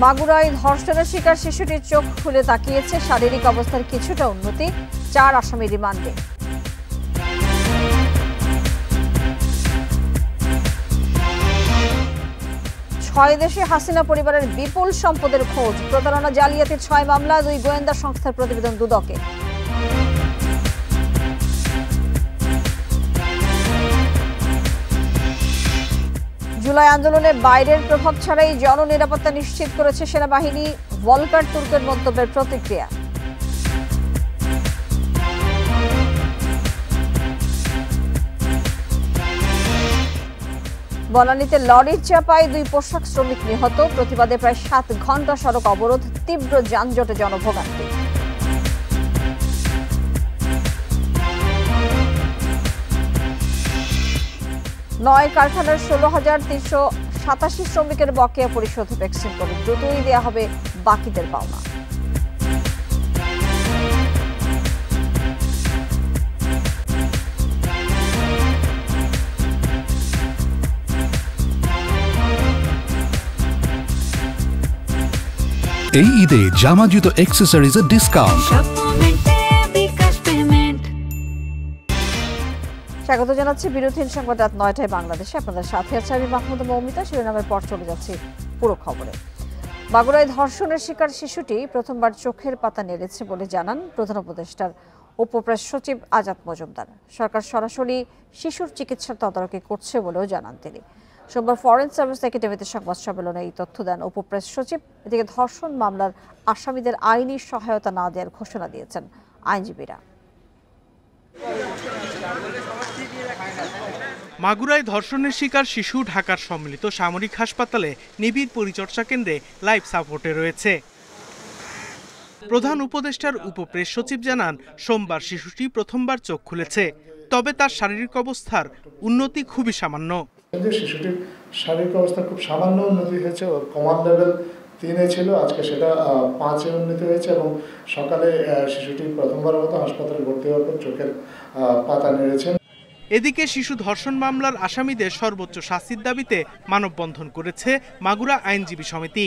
মাগুরায় ধর্ষণের শিকার শিশুটির চোখ খুলে তাকিয়েছে, শারীরিক অবস্থার কিছুটা উন্নতি, 4 আসামি রিমান্ডে। ছয় দেশে হাসিনা পরিবারের বিপুল সম্পদের খোঁজ, প্রতারণা জালিয়াতি 6 মামলা, 2 গোয়েন্দা সংস্থার প্রতিবেদন দুদকে। জুলাই আন্দোলনে বাইরের প্রভাব ছাড়াই জননিরাপত্তা নিশ্চিত করেছে সেনাবাহিনী, ভলকার তুর্কের মন্তব্যের প্রতিক্রিয়া। বনানীতে লরির চাপায় 2 পোশাক শ্রমিক নিহত, প্রতিবাদে প্রায় 7 ঘন্টা সড়ক অবরোধ, তীব্র যানজটে জনভোগান্তি। নয় কারখানার 16,387 শ্রমিকের বকেয়া পরিশোধ ভ্যাকসিন করে, দ্রুতই দেওয়া হবে বাকিদের পাওনা। এই ঈদে জামা জুতো অ্যাক্সেসরিজের ডিসকাউন্ট। স্বাগত জানাচ্ছি বিরোধীন সংবাদ রাত 9টায় বাংলাদেশে। আপনাদের সাথে আছে আমি মাহমুদা মৌমিতা। শিরোনামের পর চলে যাচ্ছি পুরো খবরে। মাগুরায় ধর্ষণের শিকার শিশুটি প্রথমবার চোখের পাতা নেড়েছে বলে জানান প্রধান উপদেষ্টার উপপ্রেস সচিব আজাদ মজুমদার। সরকার সরাসরি শিশুর চিকিৎসার তদারকি করছে বলেও জানান তিনি। সোমবার ফরেন সার্ভিস একাডেমিতে সংবাদ সম্মেলনে এই তথ্য দেন উপপ্রেস সচিব। এদিকে ধর্ষণ মামলার আসামিদের আইনি সহায়তা না দেওয়ার ঘোষণা দিয়েছেন আইনজীবীরা। মাগুরায় ধর্ষণের শিকার শিশু ঢাকার সম্মিলিত সামরিক হাসপাতালে নিবিড় পরিচর্যা কেন্দ্রে লাইফ সাপোর্টে রয়েছে। প্রধান উপদেষ্টার উপপ্রেস সচিব জানান, সোমবার শিশুটি প্রথমবার চোখ খুলেছে, তবে তার শারীরিক অবস্থার উন্নতি খুবই সামান্য। শিশুটির শারীরিক অবস্থা খুব সামান্য উন্নতি হয়েছে, কমান্ড লেভেল 3-এ ছিল, আজকে সেটা 5-এ উন্নতি হয়েছে এবং সকালে শিশুটি প্রথমবারের মতো হাসপাতালে ভর্তি হওয়ার পর চোখের পাতা নেড়েছেন। এদিকে শিশু ধর্ষণ মামলার আসামিদের সর্বোচ্চ শাস্তির দাবিতে মানববন্ধন করেছে মাগুরা আইনজীবী সমিতি।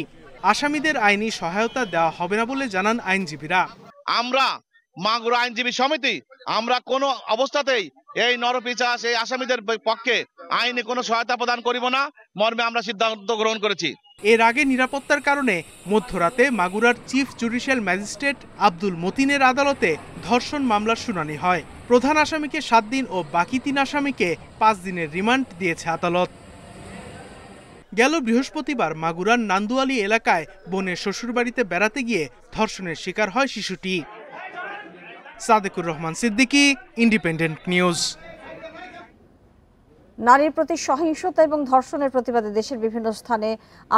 আসামিদের আইনি সহায়তা দেওয়া হবে না বলে জানান আইনজীবীরা। আমরা মাগুরা আইনজীবী সমিতি আমরা কোনো অবস্থাতেই এই নরপিশাচ এই আসামিদের পক্ষে আইনি কোনো সহায়তা প্রদান করিব না মর্মে আমরা সিদ্ধান্ত গ্রহণ করেছি। এর আগে নিরাপত্তার কারণে মধ্যরাতে মাগুরার চিফ জুডিশিয়াল ম্যাজিস্ট্রেট আব্দুল মতিনের আদালতে ধর্ষণ মামলার শুনানি হয়। প্রধান আসামিকে 7 দিন ও বাকি 3 আসামিকে 5 দিনের রিমান্ড দিয়েছে আদালত। গেল বৃহস্পতিবার মাগুরার নান্দুয়ালি এলাকায় বোনের শ্বশুরবাড়িতে বেড়াতে গিয়ে ধর্ষণের শিকার হয় শিশুটি। Sadequr Rahman Siddiqui, independent news. নারীর প্রতি সহিংসতা এবং ধর্ষণের প্রতিবাদে দেশের বিভিন্ন স্থানে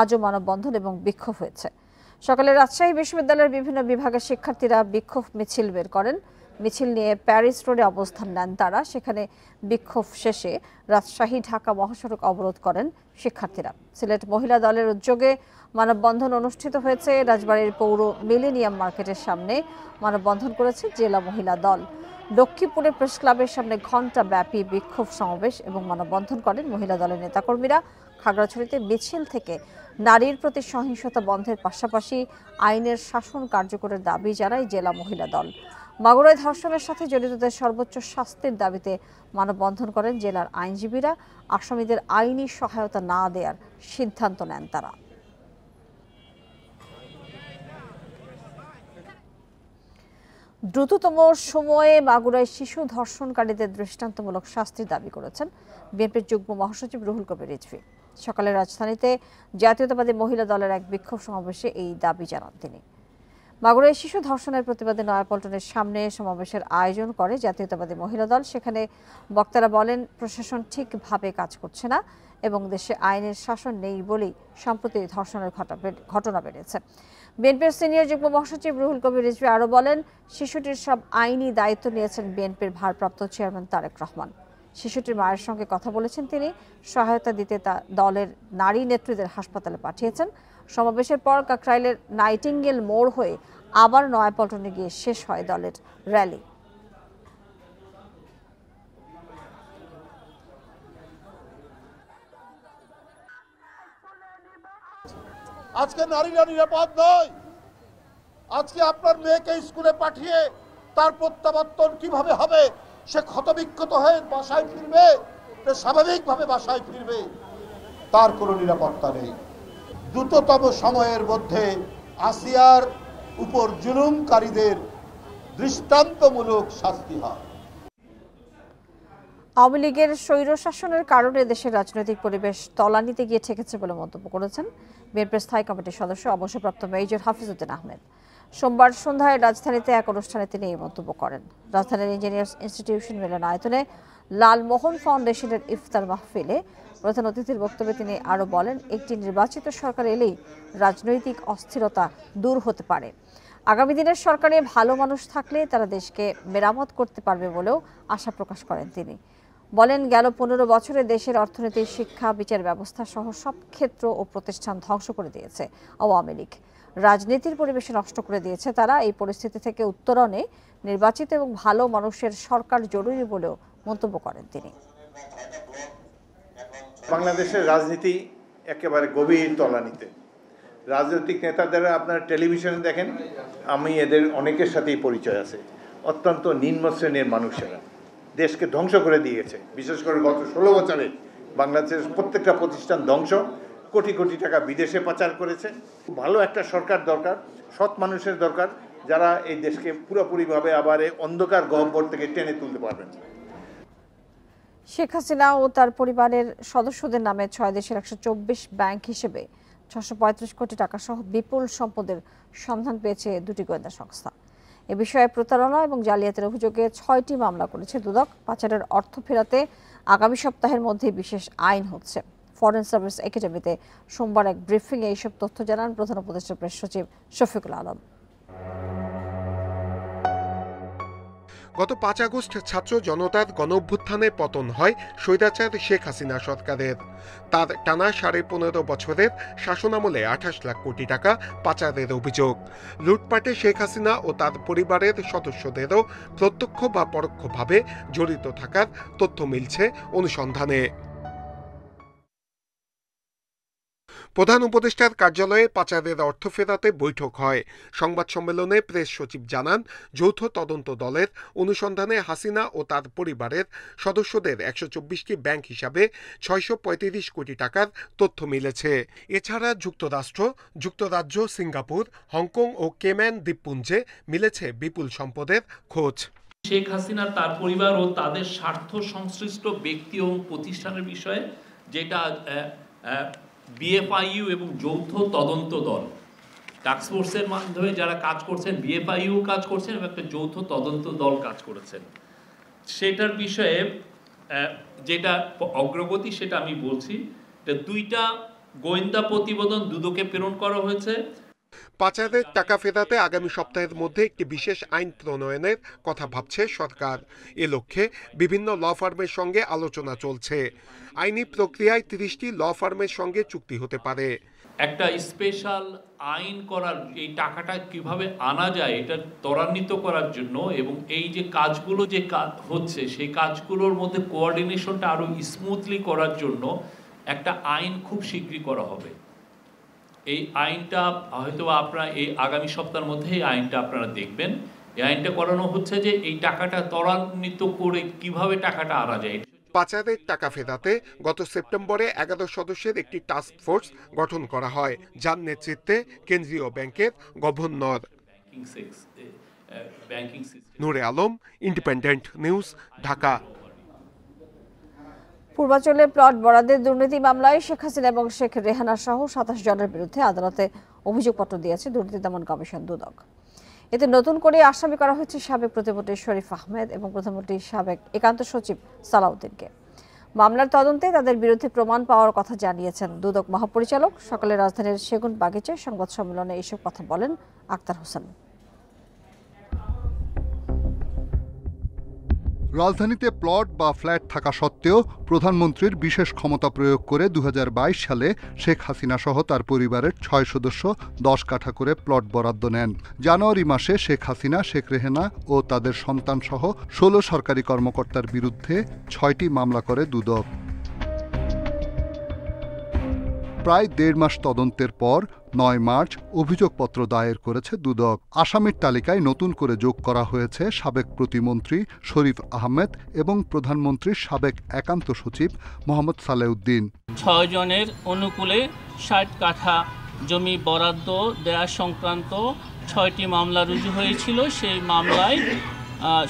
আজও মানববন্ধন এবং বিক্ষোভ হয়েছে। সকালে রাজশাহী বিশ্ববিদ্যালয়ের বিভিন্ন বিভাগের শিক্ষার্থীরা বিক্ষোভ মিছিল বের করেন। মিছিল নিয়ে প্যারিস রোডে অবস্থান নেন তারা। সেখানে বিক্ষোভ শেষে রাজশাহী ঢাকা মহাসড়ক অবরোধ করেন শিক্ষার্থীরা। সিলেট মহিলা দলের উদ্যোগে মানববন্ধন অনুষ্ঠিত হয়েছে। রাজবাড়ীর পৌর মিলেনিয়াম মার্কেটের সামনে মানববন্ধন করেছে জেলা মহিলা দল। লক্ষ্মীপুরে প্রেস ক্লাবের সামনে ঘণ্টাব্যাপী বিক্ষোভ সমাবেশ এবং মানববন্ধন করেন মহিলা দলের নেতাকর্মীরা। খাগড়াছড়িতে মিছিল থেকে নারীর প্রতি সহিংসতা বন্ধের পাশাপাশি আইনের শাসন কার্যকরের দাবি জানায় জেলা মহিলা দল। মাগুরায় ধর্ষণের সাথে জড়িতদের সর্বোচ্চ শাস্তির দাবিতে মানববন্ধন করেন জেলার আইনজীবীরা। আসামিদের আইনি সহায়তা না দেওয়ার সিদ্ধান্ত নেন তারা। দ্রুততম সময়ে মাগুরায় শিশু ধর্ষণকারীদের দৃষ্টান্তমূলক শাস্তির দাবি করেছেন বিএনপির যুগ্ম মহাসচিব রুহুল কবির রিজভী। সকালে রাজধানীতে জাতীয়তাবাদী মহিলা দলের এক বিক্ষোভ সমাবেশে এই দাবি জানান তিনি। মাগুরায় শিশু ধর্ষণের প্রতিবাদে নয়াপল্টনের সামনে সমাবেশের আয়োজন করে জাতীয়তাবাদী মহিলা দল। সেখানে বক্তারা বলেন, প্রশাসন ঠিকভাবে কাজ করছে না এবং দেশে আইনের শাসন নেই বলেই সম্প্রতি ধর্ষণের ঘটনা বেড়েছে। বিএনপির সিনিয়র যুগ্ম মহাসচিব রুহুল কবির রিজভী আরও বলেন, শিশুটির সব আইনি দায়িত্ব নিয়েছেন বিএনপির ভারপ্রাপ্ত চেয়ারম্যান তারেক রহমান। শিশুটির মায়ের সঙ্গে কথা বলেছেন তিনি। সহায়তা দিতে দলের নারী নেত্রীদের হাসপাতালে পাঠিয়েছেন। সমাবেশের পর কাকরাইলের নাইটিঙ্গেল মোড় হয়ে আবার নয়াপল্টনে গিয়ে শেষ হয় দলের র্যালি। আজকে নারীরা নিরাপদ নয়। আজকে আপনার মেয়েকে স্কুলে পাঠিয়ে তার প্রত্যাবর্তন কিভাবে হবে? সে ক্ষতবিক্ষত হয়ে বাসায় ফিরবে, স্বাভাবিকভাবে বাসায় ফিরবে, তার কোনো নিরাপত্তা নেই। দ্রুততম সময়ের মধ্যে আসিয়ার উপর জুলুমকারীদের দৃষ্টান্তমূলক শাস্তি হয়। আওয়ামী লীগের স্বৈরশাসনের কারণে দেশের রাজনৈতিক পরিবেশ তলানিতে গিয়ে ঠেকেছে বলে মন্তব্য করেছেন বিএনপির স্থায়ী কমিটির সদস্য অবসরপ্রাপ্ত মেজর হাফিজউদ্দিন আহমেদ। সোমবার সন্ধ্যায় রাজধানীতে এক অনুষ্ঠানে তিনি এই মন্তব্য করেন। রাজধানীর ইঞ্জিনিয়ার্স ইনস্টিটিউশন মিলনায়তনে লালমোহন ফাউন্ডেশনের ইফতার মাহফিলে প্রধান অতিথির বক্তব্যে তিনি আরও বলেন, একটি নির্বাচিত সরকার এলেই রাজনৈতিক অস্থিরতা দূর হতে পারে। আগামী দিনের সরকারে ভালো মানুষ থাকলে তারা দেশকে মেরামত করতে পারবে বলেও আশা প্রকাশ করেন তিনি। বলেন, গেল 15 বছরে দেশের অর্থনীতি, শিক্ষা, বিচার ব্যবস্থা সহ সব ক্ষেত্র ও প্রতিষ্ঠান ধ্বংস করে দিয়েছে আওয়ামী লীগ। রাজনীতির পরিবেশ নষ্ট করে দিয়েছে তারা। এই পরিস্থিতি থেকে উত্তরণে নির্বাচিত এবং ভালো মানুষের সরকার জরুরি বলেও মন্তব্য করেন তিনি। বাংলাদেশের রাজনীতি একেবারে গভীর তলানিতে। রাজনৈতিক নেতাদের আপনারা টেলিভিশনে দেখেন, আমি এদের অনেকের সাথেই পরিচয় আছে। অত্যন্ত নিম্ন শ্রেণীর মানুষেরা দেশকে ধ্বংস করে দিয়েছে। বিশেষ করে গত 16 বছরে বাংলাদেশের প্রত্যেকটা প্রতিষ্ঠান ধ্বংস, কোটি কোটি টাকা বিদেশে পাচার করেছে। ভালো একটা সরকার দরকার, সৎ মানুষের দরকার, যারা এই দেশকে পুরোপুরিভাবে আবার এই অন্ধকার গহ্বর থেকে টেনে তুলতে পারবেন। শেখ হাসিনা ও তার পরিবারের সদস্যদের নামে 6 দেশের 124 ব্যাংক হিসেবে 635 কোটি টাকা সহ বিপুল সম্পদের সন্ধান পেয়েছে দুটি গোয়েন্দা সংস্থা। এ বিষয়ে প্রতারণা এবং জালিয়াতির অভিযোগে 6টি মামলা করেছে দুদক। পাচারের অর্থ ফেরাতে আগামী সপ্তাহের মধ্যে বিশেষ আইন হচ্ছে। ফরেন সার্ভিস একাডেমিতে সোমবার এক ব্রিফিংয়ে এইসব তথ্য জানান প্রধান উপদেষ্টা প্রেস সচিব শফিকুল আলম। গত 5 আগস্ট ছাত্র জনতার গণঅভ্যুত্থানে পতন হয় স্বৈরাচার শেখ হাসিনা সরকারের। তার টানা 15.5 বছরের শাসনামলে 28 লাখ কোটি টাকা পাচারের অভিযোগ। লুটপাটে শেখ হাসিনা ও তার পরিবারের সদস্যদেরও প্রত্যক্ষ বা পরোক্ষভাবে জড়িত থাকার তথ্য মিলছে অনুসন্ধানে। প্রধান উপদেষ্টার কার্যালয়ে পাচারের অর্থ ফেরাতে বৈঠক হয়। সংবাদ সম্মেলনে প্রেস সচিব জানান, যৌথ তদন্ত দলের অনুসন্ধানে হাসিনা ও তার পরিবারের সদস্যদের 124টি ব্যাংক হিসাবে 635 কোটি টাকার তথ্য মিলেছে। এছাড়া যুক্তরাজ্য, সিঙ্গাপুর, হংকং ও কেম্যান দ্বীপপুঞ্জে মিলেছে বিপুল সম্পদের খোঁজ। শেখ হাসিনা, তার পরিবার ও তাদের স্বার্থ সংশ্লিষ্ট ব্যক্তি ও প্রতিষ্ঠানের বিষয়ে, যেটা বিএফআইইউ এবং যৌথ তদন্ত দল টাস্কফোর্সের মাধ্যমে যারা কাজ করছেন, বিএফআইইউ কাজ করছেন এবং একটা যৌথ তদন্ত দল কাজ করেছেন, সেটার বিষয়ে যেটা অগ্রগতি সেটা আমি বলছি। 2টা গোয়েন্দা প্রতিবেদন দুদকে প্রেরণ করা হয়েছে। পাচারের টাকা ফেরাতে আগামী সপ্তাহের মধ্যে একটি বিশেষ আইন প্রণয়নের কথা ভাবছে সরকার। এ লক্ষ্যে বিভিন্ন ল ফার্মের সঙ্গে আলোচনা চলছে। আইনি প্রক্রিয়ায় 30টি ল ফার্মের সঙ্গে চুক্তি হতে পারে। একটা স্পেশাল আইন করার, এই টাকাটা কিভাবে আনা যায় এটা ত্বরান্বিত করার জন্য, এবং এই যে কাজগুলো যে হচ্ছে সেই কাজগুলোর মধ্যে কোঅর্ডিনেশনটা আরো স্মুথলি করার জন্য একটা আইন খুব শীঘ্রই করা হবে। এই আইনটা হয়তো আপনারা এই আগামী সপ্তাহের মধ্যে এই আইনটা আপনারা দেখবেন। এই আইনটা করানো হচ্ছে যে এই টাকাটা ত্বরান্বিত করে কিভাবে টাকাটা আনা যায়। পাচারের টাকা ফেরাতে গত সেপ্টেম্বরে 11 সদস্যের একটি টাস্ক ফোর্স গঠন করা হয়, যার নেতৃত্বে কেন্দ্রীয় ব্যাংকের গভর্নর। নূরে আলম, ইন্ডিপেন্ডেন্ট নিউজ, ঢাকা। পূর্বাঞ্চলে প্লট বরাদ্দের দুর্নীতি মামলায় শেখ হাসিনা এবং শেখ রেহানা সহ 27 জনের বিরুদ্ধে আদালতে অভিযোগপত্র দিয়েছে দুর্নীতি দমন কমিশন দুদক। এতে নতুন করে আসামি করা হয়েছে সাবেক প্রতিমন্ত্রী শরীফ আহমেদ এবং প্রধানমন্ত্রীর সাবেক একান্ত সচিব সালাউদ্দিনকে। মামলার তদন্তে তাদের বিরুদ্ধে প্রমাণ পাওয়ার কথা জানিয়েছেন দুদক মহাপরিচালক। সকালে রাজধানীর সেগুন বাগিচায় সংবাদ সম্মেলনে এসব কথা বলেন আক্তার হোসেন। রাজধানীতে প্লট বা ফ্ল্যাট থাকা সত্ত্বেও প্রধানমন্ত্রীর বিশেষ ক্ষমতা প্রয়োগ করে 2022 সালে শেখ হাসিনা সহ তার পরিবারের 6 সদস্য 10 কাঠা করে প্লট বরাদ্দ নেন। জানুয়ারি মাসে শেখ হাসিনা, শেখ রেহানা ও তাদের সন্তান সহ 16 সরকারি কর্মকর্তার বিরুদ্ধে 6টি মামলা করে দুদক। প্রায় 1.5 মাস তদন্তের পর 9 মার্চ অভিযোগপত্র দায়ের করেছে দুদক। আসামির তালিকায় নতুন করে যোগ করা হয়েছে সাবেক প্রতিমন্ত্রী শরীফ আহমেদ এবং প্রধানমন্ত্রীর সাবেক একান্ত সচিব মোহাম্মদ সালেউদ্দিন। 6 জনের অনুকূলে 60 কাঠা জমি বরাদ্দ দেয়া সংক্রান্ত 6টি মামলা রুজু হয়েছিল। সেই মামলায়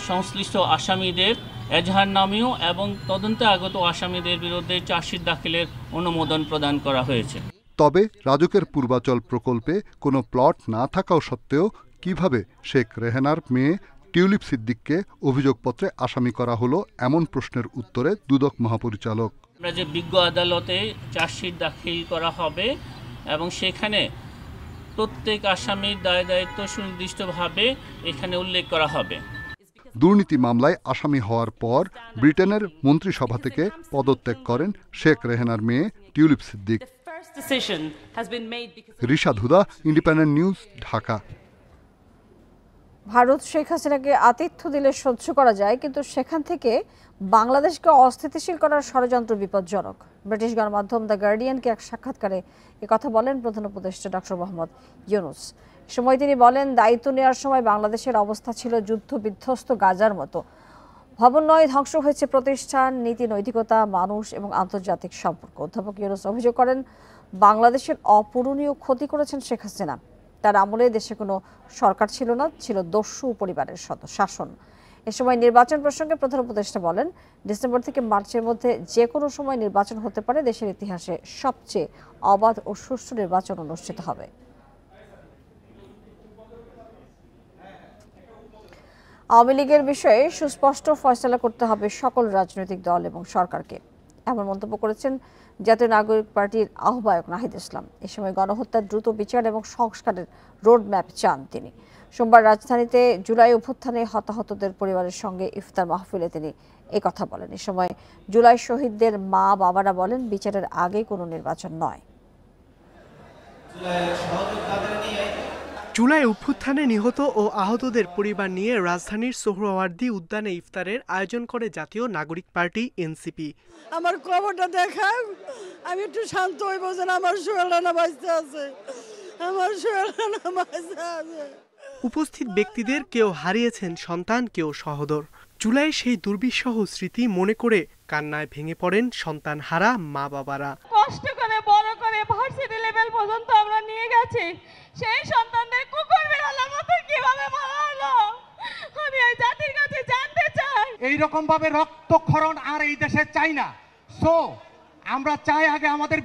সংশ্লিষ্ট আসামিদের এজাহারনামীয় এবং তদন্তে আগত আসামিদের বিরুদ্ধে চার্জশিট দাখিলের অনুমোদন প্রদান করা হয়েছে। তবে রাজুকের পূর্বাচল প্রকল্পে কোনো প্লট না থাকাও সত্ত্বেও কিভাবে শেখ রেহানার মেয়ে টিউলিপ সিদ্দিককে অভিযোগপত্রে আসামি করা হলো, এমন প্রশ্নের উত্তরে দুদক মহাপরিচালক, আমরা যে বিজ্ঞ আদালতে চার্জশিট দাখিল করা হবে এবং সেখানে প্রত্যেক আসামির দায় দায়িত্ব সুনির্দিষ্টভাবে এখানে উল্লেখ করা হবে। দুর্নীতি মামলায় আসামি হওয়ার পর ব্রিটেনের মন্ত্রিসভা থেকে পদত্যাগ করেন শেখ রেহানার মেয়ে টিউলিপ সিদ্দিক। রিশাদ হুদা, ইন্ডিপেন্ডেন্ট নিউজ, ঢাকা। ভারত শেখ হাসিনাকে আতিথ্য দিলে সহ্য করা যায়, কিন্তু সেখান থেকে বাংলাদেশকে অস্থিতিশীল করার ষড়যন্ত্র বিপজ্জনক। ব্রিটিশ গণমাধ্যম দ্য গার্ডিয়ানকে এক সাক্ষাৎকারে কথা বলেন প্রধান উপদেষ্টা ডক্টর মোহাম্মদ ইউনূস। সময় তিনি বলেন, দায়িত্ব নেওয়ার সময় বাংলাদেশের অবস্থা ছিল যুদ্ধ বিধ্বস্ত গাজার মতো। ভবন নয়, ধ্বংস হয়েছে প্রতিষ্ঠান, নীতি, নৈতিকতা, মানুষ এবং আন্তর্জাতিক সম্পর্ক। অধ্যাপক ইউনূস অভিযোগ করেন, বাংলাদেশের অপূরণীয় ক্ষতি করেছেন শেখ হাসিনা। তার আমলে দেশে কোনো সরকার ছিল না, ছিল দস্যু পরিবারের শাসন। এ সময় নির্বাচন প্রসঙ্গে প্রধান উপদেষ্টা বলেন, ডিসেম্বর থেকে মার্চের মধ্যে যে কোনো সময় নির্বাচন হতে পারে, দেশের ইতিহাসে সবচেয়ে অবাধ ও সুষ্ঠু নির্বাচন অনুষ্ঠিত হবে। আওয়ামী লীগের বিষয়ে সুস্পষ্ট ফয়সালা করতে হবে সকল রাজনৈতিক দল এবং সরকারকে, এমন মন্তব্য করেছেন জাতীয় নাগরিক পার্টির আহ্বায়ক নাহিদ ইসলাম। এ সময় গণহত্যার দ্রুত বিচার এবং সংস্কারের রোডম্যাপ চান তিনি। সোমবার রাজধানীতে জুলাই অভ্যুত্থানে হতাহতদের পরিবারের সঙ্গে ইফতার মাহফিলে তিনি কথা বলেন। এ সময় জুলাই শহীদদের মা বাবারা বলেন, বিচারের আগে কোনো নির্বাচন নয়। জুলাই অভ্যুত্থানে নিহত ও আহতদের পরিবার নিয়ে রাজধানীর সোহরাওয়ার্দী উদ্যানে ইফতারের আয়োজন করে জাতীয় নাগরিক পার্টি এনসিপি। আমার খবরটা দেখাও, আমি একটু শান্ত হইব যেন আমার সোহেলানা বাঁচতে আছে, আমার সোহেলানা বাঁচতে আছে। উপস্থিত ব্যক্তিদের কেউ হারিয়েছেন সন্তান, কেউ সহোদর। জুলাই সেই দুর্বিষহ স্মৃতি মনে করে কান্নায় ভেঙে পড়েন সন্তান হারা মা বাবারা। কষ্ট করে বড় করে ভার্সিটি লেভেল পর্যন্ত আমরা নিয়ে গেছি, সেই সন্তানদের কুকুর বিড়ালের মতো কিভাবে মারা হলো, আমি এই জাতির কাছে জানতে চাই। এই রকম ভাবে রক্তক্ষরণ আর এই দেশে চাই না। সো আমরা চাই আগে আমাদের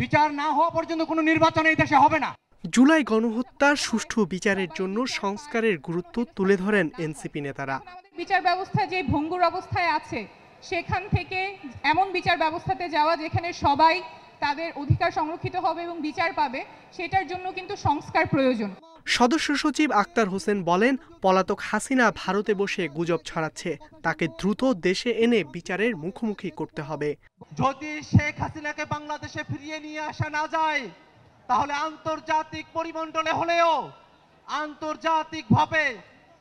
বিচার না হওয়া পর্যন্ত কোনো নির্বাচন এই দেশে হবে না। জুলাই গণহত্যার সুষ্ঠু বিচারের জন্য সংস্কারের গুরুত্ব তুলে ধরেন এনসিপি নেতারা। বিচার ব্যবস্থা যে ভঙ্গুর অবস্থায় আছে, সেখান থেকে এমন বিচার ব্যবস্থাতে যাওয়া যেখানে সবাই তাদের অধিকার সংরক্ষিত হবে এবং বিচার পাবে, সেটার জন্য কিন্তু সংস্কার প্রয়োজন। সদস্য সচিব আক্তার হোসেন বলেন, পলাতক হাসিনা ভারতে বসে গুজব ছড়াচ্ছে, তাকে দ্রুত দেশে এনে বিচারের মুখোমুখি করতে হবে। যদি শেখ হাসিনাকে বাংলাদেশে ফিরিয়ে নিয়ে আসা না যায়, তাহলে আন্তর্জাতিক পরিমণ্ডলে হলেও আন্তর্জাতিকভাবে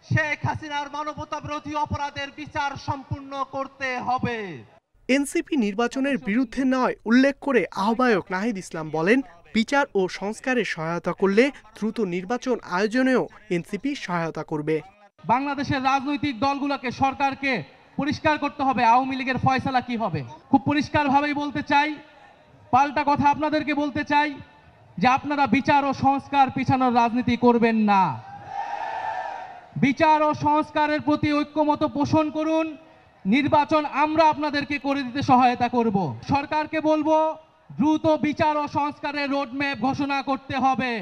শেখ হাসিনার মানবতা বিরোধী অপরাধের বিচার সম্পূর্ণ করতে হবে। এনসিপি নির্বাচনের বিরুদ্ধে নয় উল্লেখ করে আহ্বায়ক নাহিদ ইসলাম বলেন, বিচার ও সংস্কারে সহায়তা করলে দ্রুত নির্বাচন আয়োজনেও এনসিপি সহায়তা করবে। বাংলাদেশের রাজনৈতিক দলগুলোকে, সরকারকে পরিষ্কার করতে হবে আওয়ামী লীগের ফয়সালা কি হবে। খুব পরিষ্কারভাবেই বলতে চাই, পাল্টা কথা আপনাদেরকে বলতে চাই যে আপনারা বিচার ও সংস্কার পিছানোর রাজনীতি করবেন না। বিচার ও সংস্কারের প্রতি ঐক্যমত পোষণ করুন। নির্বাচন আমরা আপনাদেরকে করে দিতে সহায়তা করব। সরকারকে বলবো, দ্রুত বিচার ও সংস্কারের রোডম্যাপ ঘোষণা করতে হবে।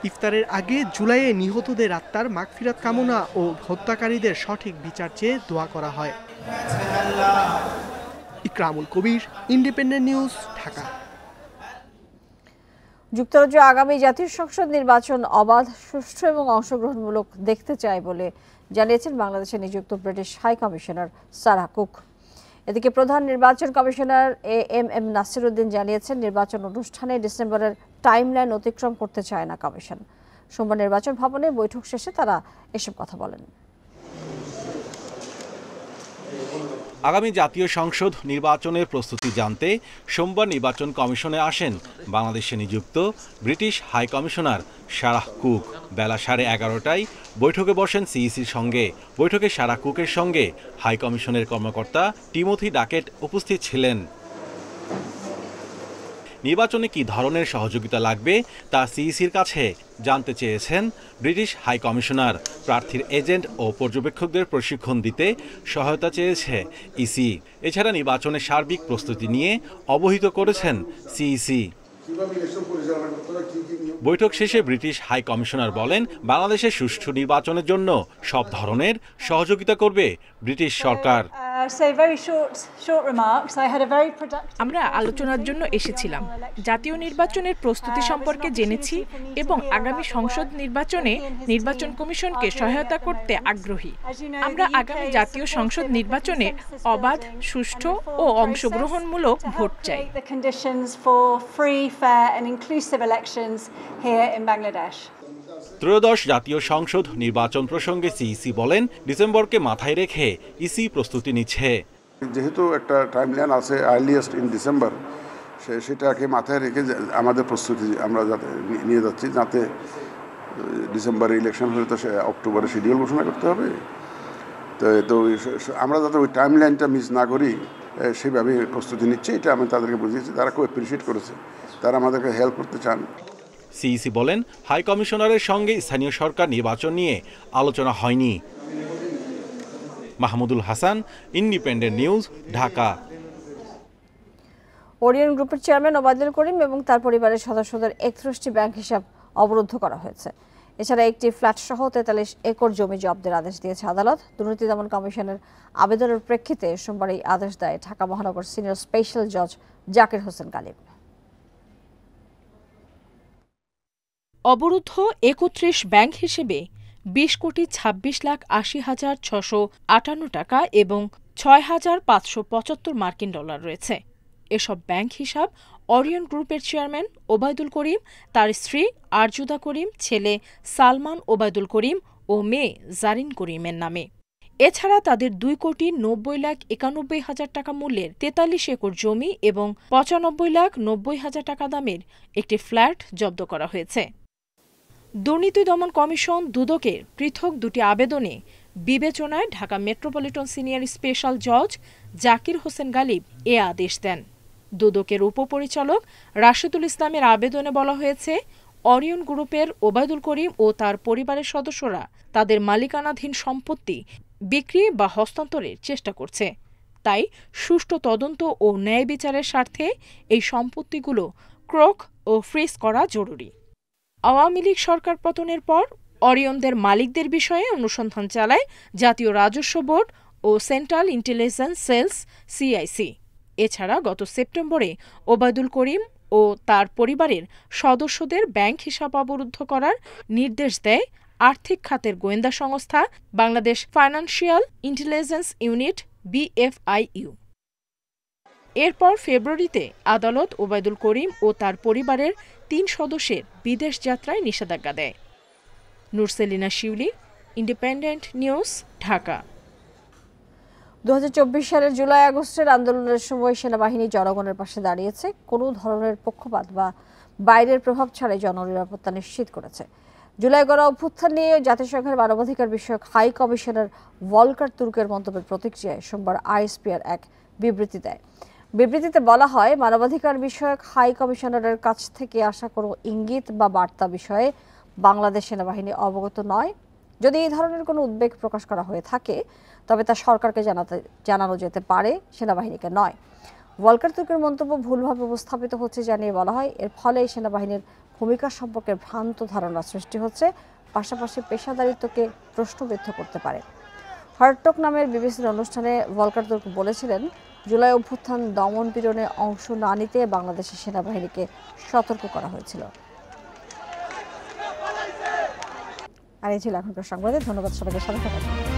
ইফতারের আগে জুলাইয়ে নিহতদের আত্মার মাগফিরাত কামনা ও হত্যাকারীদের সঠিক বিচার চেয়ে দোয়া করা হয়। ইকরামুল কবির, ইন্ডিপেন্ডেন্ট নিউজ, ঢাকা। যুক্তরাজ্য আগামী জাতীয় সংসদ নির্বাচন অবাধ, সুষ্ঠু এবং অংশগ্রহণমূলক দেখতে চায় বলে জানিয়েছেন বাংলাদেশে নিযুক্ত British high commissioner Sarah Cook. এদিকে প্রধান নির্বাচন কমিশনার এম নাসির উদ্দিন জানিয়েছেন, নির্বাচন অনুষ্ঠানে ডিসেম্বরের টাইমলাইন অতিক্রম করতে চায় না কমিশন। সোমবার নির্বাচন ভবনে বৈঠক শেষে তারা এসব কথা বলেন। আগামী জাতীয় সংসদ নির্বাচনের প্রস্তুতি জানতে সোমবার নির্বাচন কমিশনে আসেন বাংলাদেশে নিযুক্ত British high commissioner Sarah Cook. বেলা 11:30টায় বৈঠকে বসেন সিইসির সঙ্গে। বৈঠকে সারাহ কুকের সঙ্গে হাই কমিশনের কর্মকর্তা টিমোথি ডাকেট উপস্থিত ছিলেন। নির্বাচনে কী ধরনের সহযোগিতা লাগবে তা সিইসির কাছে জানতে চেয়েছেন ব্রিটিশ হাই কমিশনার। প্রার্থীর এজেন্ট ও পর্যবেক্ষকদের প্রশিক্ষণ দিতে সহায়তা চেয়েছে ইসি। এছাড়া নির্বাচনের সার্বিক প্রস্তুতি নিয়ে অবহিত করেছেন সিইসি। বৈঠক শেষে ব্রিটিশ হাই কমিশনার বলেন, বাংলাদেশের সুষ্ঠু নির্বাচনের জন্য সব ধরনের সহযোগিতা করবে ব্রিটিশ সরকার। আমরা আলোচনার জন্য এসেছিলাম। জাতীয় নির্বাচনের প্রস্তুতি সম্পর্কে জেনেছি এবং আগামী সংসদ নির্বাচনে নির্বাচন কমিশনকে সহায়তা করতে আগ্রহী। আমরা আগামী জাতীয় সংসদ নির্বাচনে অবাধ, সুষ্ঠু ও অংশগ্রহণমূলক ভোট চাই। ত্রয়োদশ জাতীয় সংসদ নির্বাচন প্রসঙ্গে সিইসি বলেন, ডিসেম্বরকে মাথায় রেখে ইসি প্রস্তুতি নিচ্ছে। যেহেতু একটা টাইমলাইন আছে আর্লিয়েস্ট ইন ডিসেম্বর, সেটাকে মাথায় রেখে আমাদের প্রস্তুতি আমরা যাতে নিয়ে যাচ্ছি, যাতে ডিসেম্বরে ইলেকশন হলে তো অক্টোবরে শিডিউল ঘোষণা করতে হবে। তো আমরা যাতে ওই টাইমলাইনটা মিস না করি সেভাবে প্রস্তুতি নিচ্ছি। এটা আমি তাদেরকে বুঝিয়েছি, তারা খুব অ্যাপ্রিসিয়েট করেছে, তারা আমাদেরকে হেল্প করতে চান। সিইসি বলেন, হাই কমিশনারের সঙ্গে স্থানীয় সরকার নির্বাচন নিয়ে আলোচনা হয়নি। Mahmudul Hasan, independent news, Dhaka. Orion গ্রুপের চেয়ারম্যান ওবায়দুল করিম এবং তার পরিবারের সদস্যদের 31টি ব্যাংক হিসাব অবরুদ্ধ করা হয়েছে। এছাড়া একটি ফ্ল্যাট সহ 43 একর জমি জব্দের আদেশ দিয়েছে আদালত। দুর্নীতি দমন কমিশনের আবেদনের প্রেক্ষিতে সোমবার এই আদেশ দেয় ঢাকা মহানগর সিনিয়র স্পেশাল জজ জাকির হোসেন গালিব। অবরুদ্ধ 31 ব্যাংক হিসেবে 20,26,80,658 টাকা এবং 6,575 মার্কিন ডলার রয়েছে। এসব ব্যাংক হিসাব ওরিয়ন গ্রুপের চেয়ারম্যান ওবায়দুল করিম, তার স্ত্রী আরজুদা করিম, ছেলে সালমান ওবায়দুল করিম ও মেয়ে জারিন করিমের নামে। এছাড়া তাদের 2,90,91,000 টাকা মূল্যের 43 একর জমি এবং 95,90,000 টাকা দামের একটি ফ্ল্যাট জব্দ করা হয়েছে। দুর্নীতি দমন কমিশন দুদকের পৃথক দুটি আবেদনে বিবেচনায় ঢাকা মেট্রোপলিটন সিনিয়র স্পেশাল জজ জাকির হোসেন গালিব এ আদেশ দেন। দুদকের উপপরিচালক রাশেদুল ইসলামের আবেদনে বলা হয়েছে, ওরিয়ন গ্রুপের ওবায়দুল করিম ও তার পরিবারের সদস্যরা তাদের মালিকানাধীন সম্পত্তি বিক্রি বা হস্তান্তরের চেষ্টা করছে। তাই সুষ্ঠু তদন্ত ও ন্যায় বিচারের স্বার্থে এই সম্পত্তিগুলো ক্রোক ও ফ্রিজ করা জরুরি। আওয়ামী লীগ সরকার পতনের পর ওরিয়নদের মালিকদের বিষয়ে অনুসন্ধান চালায় জাতীয় রাজস্ব বোর্ড ও সেন্ট্রাল ইন্টেলিজেন্স সেলস সিআইসি। এছাড়া গত সেপ্টেম্বরে ওবায়দুল করিম ও তার পরিবারের সদস্যদের ব্যাংক হিসাব অবরুদ্ধ করার নির্দেশ দেয় আর্থিক খাতের গোয়েন্দা সংস্থা Bangladesh financial intelligence unit BFIU। এরপর ফেব্রুয়ারিতে আদালত ওবায়দুল করিম ও তার পরিবারের 3 সদস্যের বিদেশ যাত্রায় নিষেধাজ্ঞা দেয়। নুরসেলিনা শিউলি, ইন্ডিপেন্ডেন্ট নিউজ, ঢাকা। 2024 সালের জুলাই আগস্টের আন্দোলনের সময় সেনাবাহিনী জনগণের পাশে দাঁড়িয়েছে, কোনো ধরনের পক্ষপাত বা বাইরের প্রভাব ছাড়াই জননিরাপত্তা নিশ্চিত করেছে। জুলাই গণ অভ্যুত্থান নিয়ে জাতিসংঘের মানবাধিকার বিষয়ক হাই কমিশনার ভলকার তুর্কের মন্তব্যের প্রতিক্রিয়ায় সোমবার ISPR এক বিবৃতি দেয়। বিবৃতিতে বলা হয়, মানবাধিকার বিষয়ক হাই কমিশনারের কাছ থেকে আসা কোনো ইঙ্গিত বা বার্তা বিষয়ে বাংলাদেশ সেনাবাহিনী অবগত নয়। যদি এই ধরনের কোনো উদ্বেগ প্রকাশ করা হয়ে থাকে তবে তা সরকারকে জানানো যেতে পারে, সেনাবাহিনীকে নয়। ভলকার তুর্কের মন্তব্য ভুলভাবে উপস্থাপিত হচ্ছে জানিয়ে বলা হয়, এর ফলে সেনাবাহিনীর ভূমিকা সম্পর্কে ভ্রান্ত ধারণা সৃষ্টি হচ্ছে, পাশাপাশি পেশাদারিত্বকে প্রশ্নবিদ্ধ করতে পারে। হার্টক নামের বিবিসির অনুষ্ঠানে ভলকার তুর্ক বলেছিলেন, জুলাই অভ্যুত্থান দমন পীড়নে অংশ না নিতে বাংলাদেশের সেনাবাহিনীকে সতর্ক করা হয়েছিল। আর এই ছিল এখনকার সংবাদে। ধন্যবাদ সবাইকে, সাথে থাকার জন্য।